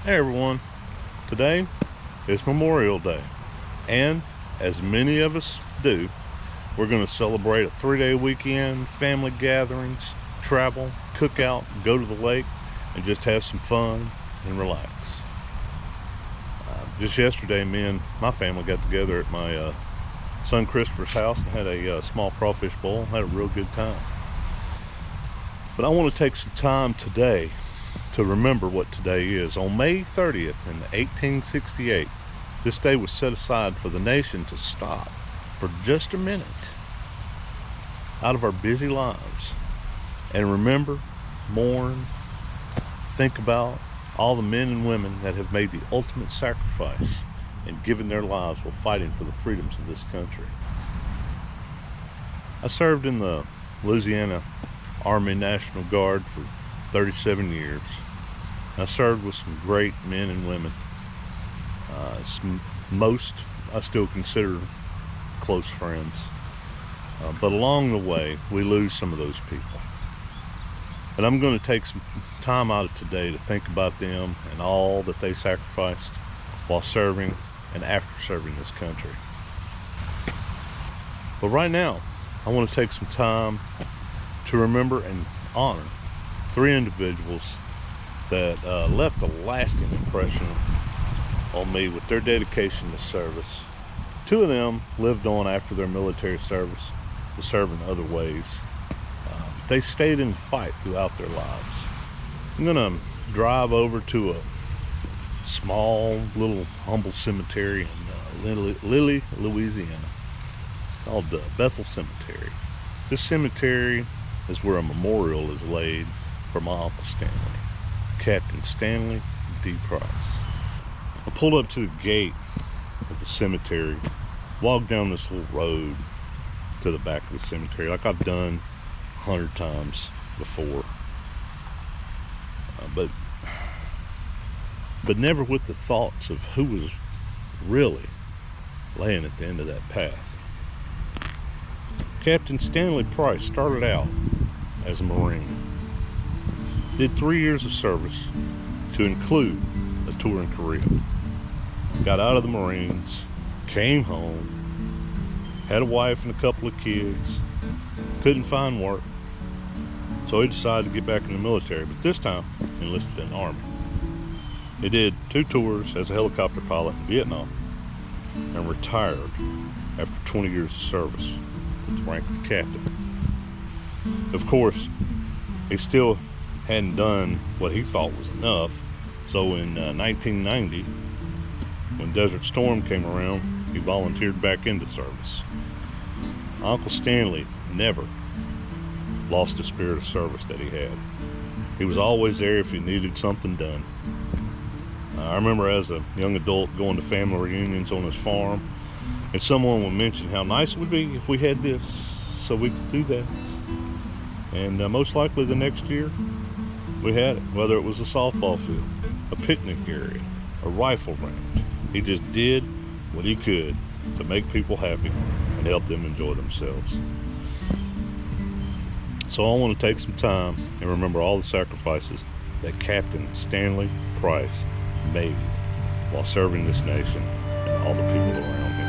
Hey everyone, today is Memorial Day, and as many of us do, we're going to celebrate a 3-day weekend, family gatherings, travel, cook out, go to the lake, and just have some fun and relax. Just yesterday, me and my family got together at my son Christopher's house and had a small crawfish bowl, had a real good time. But I want to take some time today to remember what today is. On May 30th in 1868, this day was set aside for the nation to stop for just a minute out of our busy lives and remember, mourn, think about all the men and women that have made the ultimate sacrifice and given their lives while fighting for the freedoms of this country. I served in the Louisiana Army National Guard for 37 years. I served with some great men and women. Most I still consider close friends. But along the way, we lose some of those people. And I'm going to take some time out of today to think about them and all that they sacrificed while serving and after serving this country. But right now, I want to take some time to remember and honor 3 individuals that left a lasting impression on me with their dedication to service. 2 of them lived on after their military service to serve in other ways. They stayed in the fight throughout their lives. I'm gonna drive over to a small little humble cemetery in Lilly, Louisiana. It's called Bethel Cemetery. This cemetery is where a memorial is laid for my Uncle Stanley, Captain Stanley D. Price. I pulled up to the gate of the cemetery, walked down this little road to the back of the cemetery like I've done 100 times before, but never with the thoughts of who was really laying at the end of that path. Captain Stanley Price started out as a Marine, did 3 years of service to include a tour in Korea, got out of the Marines, came home, had a wife and a couple of kids, couldn't find work, so he decided to get back in the military, but this time enlisted in the Army. He did 2 tours as a helicopter pilot in Vietnam and retired after 20 years of service with the rank of captain. Of course, he still hadn't done what he thought was enough, so in 1990, when Desert Storm came around, he volunteered back into service. Uncle Stanley never lost the spirit of service that he had. He was always there if he needed something done. I remember as a young adult going to family reunions on his farm, and someone would mention how nice it would be if we had this, so we could do that. And most likely the next year, we had it, whether it was a softball field, a picnic area, a rifle range. He just did what he could to make people happy and help them enjoy themselves. So I want to take some time and remember all the sacrifices that Captain Stanley Price made while serving this nation and all the people around him.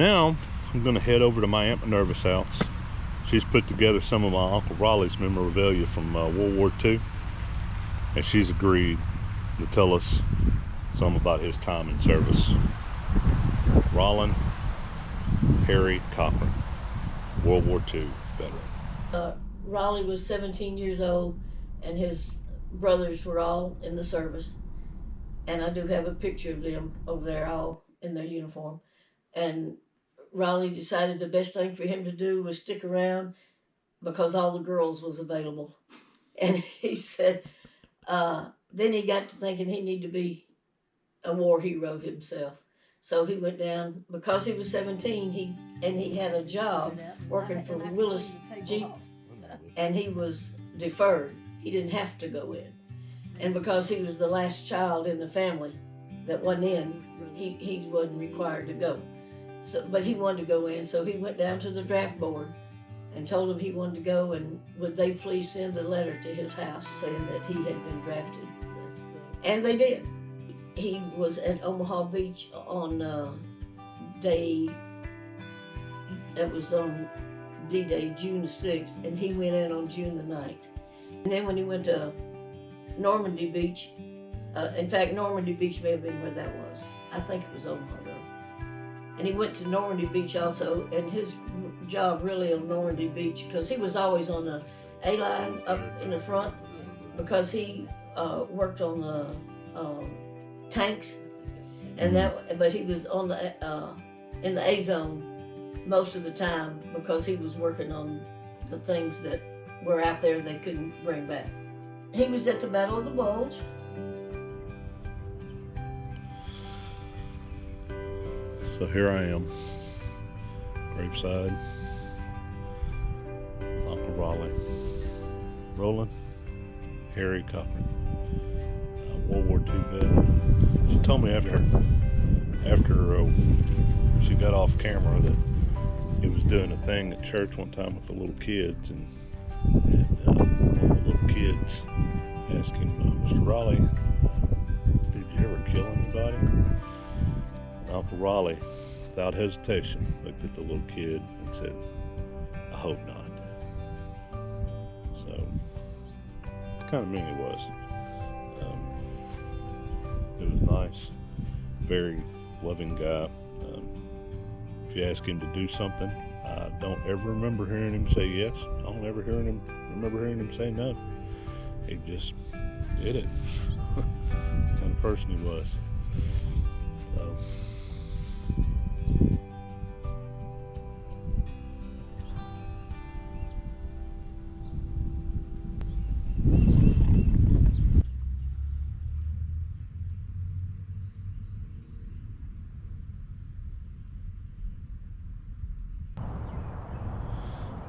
Now I'm going to head over to my Aunt Minerva's house. She's put together some of my Uncle Raleigh's memorabilia from World War II, and she's agreed to tell us some about his time in service. Rollin Harry Cochran, World War II veteran. Raleigh was 17 years old, and his brothers were all in the service. And I do have a picture of them over there, all in their uniform. And Raleigh decided the best thing for him to do was stick around because all the girls was available. And he said, then he got to thinking he needed to be a war hero himself. So he went down, because he was 17, he had a job working for Willis Jeep, and he was deferred. He didn't have to go in. And because he was the last child in the family that wasn't in, he wasn't required to go. So, but he wanted to go in, so he went down to the draft board and told them he wanted to go, and would they please send a letter to his house saying that he had been drafted. And they did. He was at Omaha Beach on D-Day, June 6th, and he went in on June the 9th. And then when he went to Normandy Beach, in fact, Normandy Beach may have been where that was. I think it was Omaha though. And he went to Normandy Beach also, and his job really on Normandy Beach, because he was always on the A-line up in the front, because he worked on the tanks, and but he was on the in the A zone most of the time, because he was working on the things that were out there they couldn't bring back. He was at the Battle of the Bulge. So here I am, graveside, Uncle Raleigh, Rollin Harry Cochran, World War II vet. She told me after she got off camera that he was doing a thing at church one time with the little kids, and one of the little kids asked him, Mr. Raleigh, did you ever kill anybody? And Uncle Raleigh, without hesitation, looked at the little kid and said, I hope not. So, that's kind of mean he was. It was nice, very loving guy. If you ask him to do something, I don't ever remember hearing him say yes. I don't ever remember hearing him say no. He just did it. The kind of person he was. So.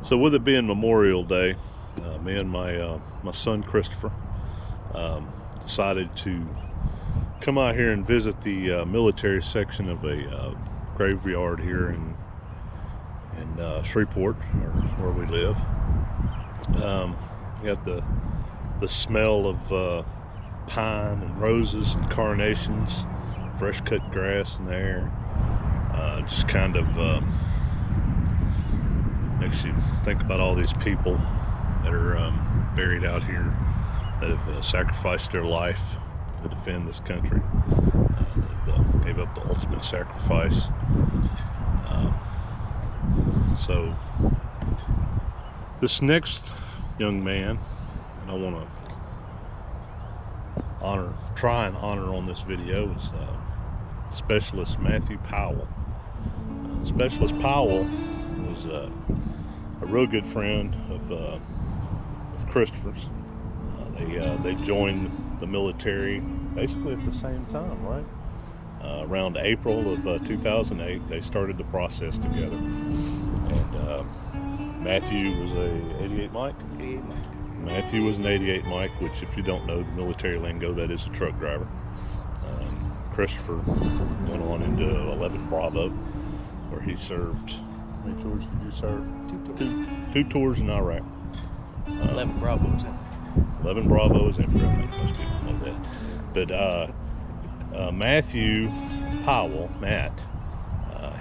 So with it being Memorial Day, me and my son Christopher decided to come out here and visit the military section of a graveyard here in Shreveport, or where we live. You got the smell of pine and roses and carnations, fresh cut grass in the air. Just kind of makes you think about all these people that are buried out here that have sacrificed their life to defend this country. That gave up the ultimate sacrifice. So this next young man, and I want to try and honor on this video, is Specialist Matthew Powell. Specialist Powell was a real good friend of Christopher's. They joined the military basically at the same time, right? Around April of 2008, they started the process together. And Matthew was a 88 Mike? 88 Mike. Matthew was an 88 Mike, which, if you don't know the military lingo, that is a truck driver. Christopher went on into 11 Bravo, where he served. How many tours did you serve? Two tours in Iraq. 11 Bravos. 11 Bravos infantry. I think most people know that. But Matthew Powell, Matt,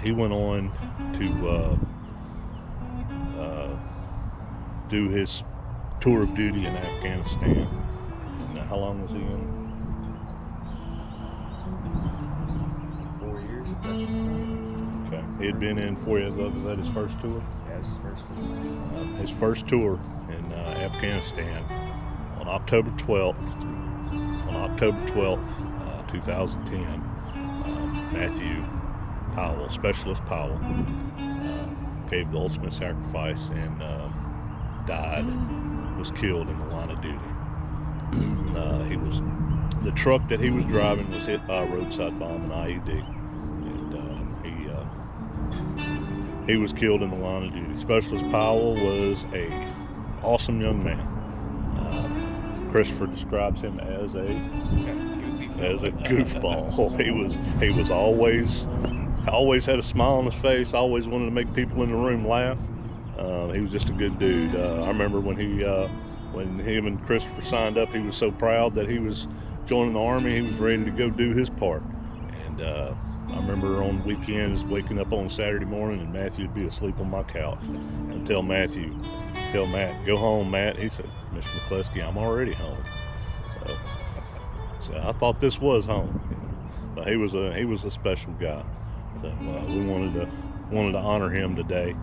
he went on to do his tour of duty in Afghanistan. And how long was he in? 4 years. Okay. He had been in 4 years. Was that his first tour? That's his first one. His first tour in Afghanistan on October 12th. On October 12th, 2010, Matthew Powell, Specialist Powell, gave the ultimate sacrifice and died, was killed in the line of duty. The truck that he was driving was hit by a roadside bomb, an IED, and he was killed in the line of duty. Specialist Powell was a awesome young man. Christopher describes him as a goofball. He was always had a smile on his face, always wanted to make people in the room laugh. He was just a good dude. I remember when him and Christopher signed up, he was so proud that he was joining the Army. He was ready to go do his part. And I remember on weekends waking up on Saturday morning and Matthew would be asleep on my couch. And tell Matt, go home, Matt. He said, Mr. McCluskey, I'm already home. So I thought this was home. But he was a special guy. So we wanted to honor him today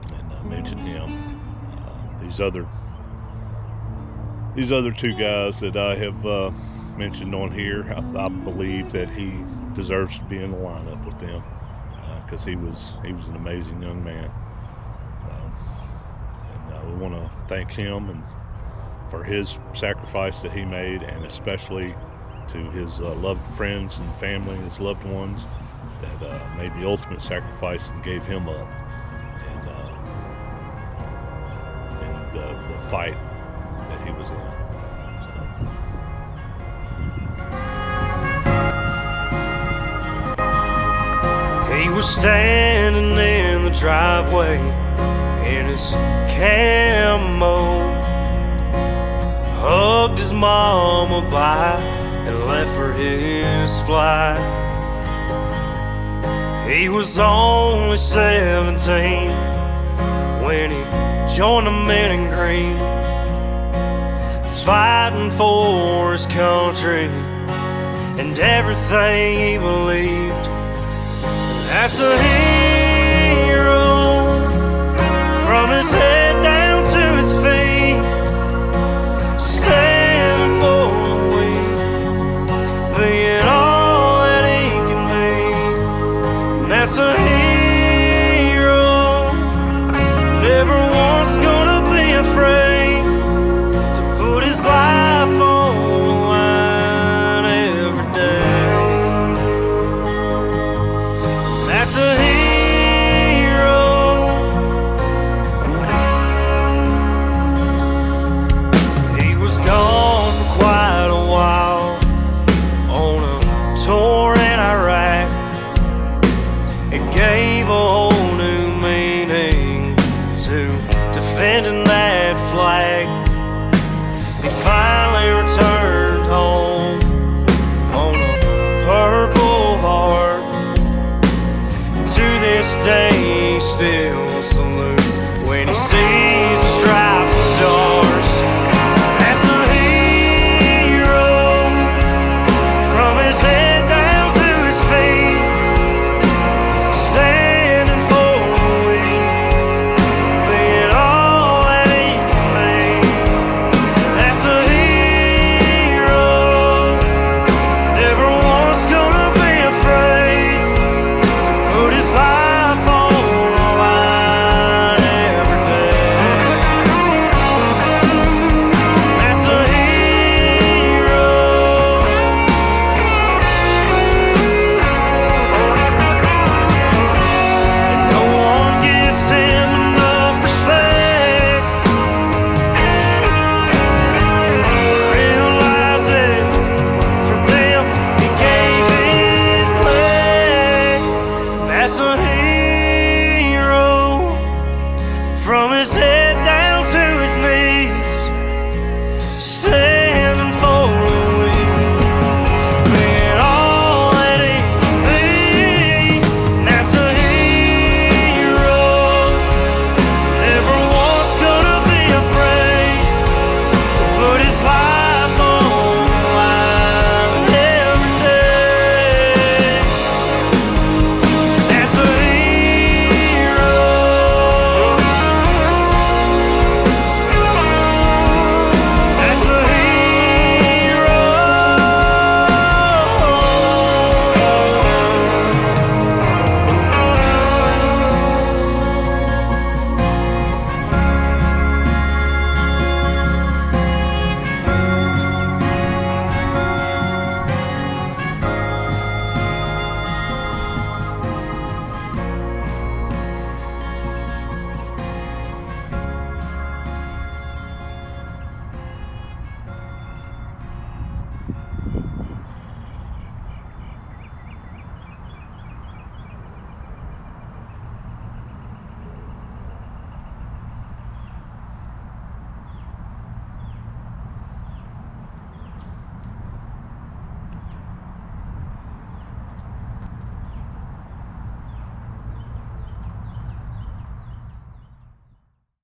and mention him. These other two guys that I have mentioned on here, I believe that he deserves to be in the lineup with them because he was an amazing young man. And we want to thank him and for his sacrifice that he made, and especially to his loved friends and family, his loved ones that made the ultimate sacrifice and gave him up, and the fight that he was in. He was standing in the driveway in his camo, hugged his mama bye and left for his flight. He was only 17 when he joined the men in green, fighting for his country and everything he believed. That's a hero from his head down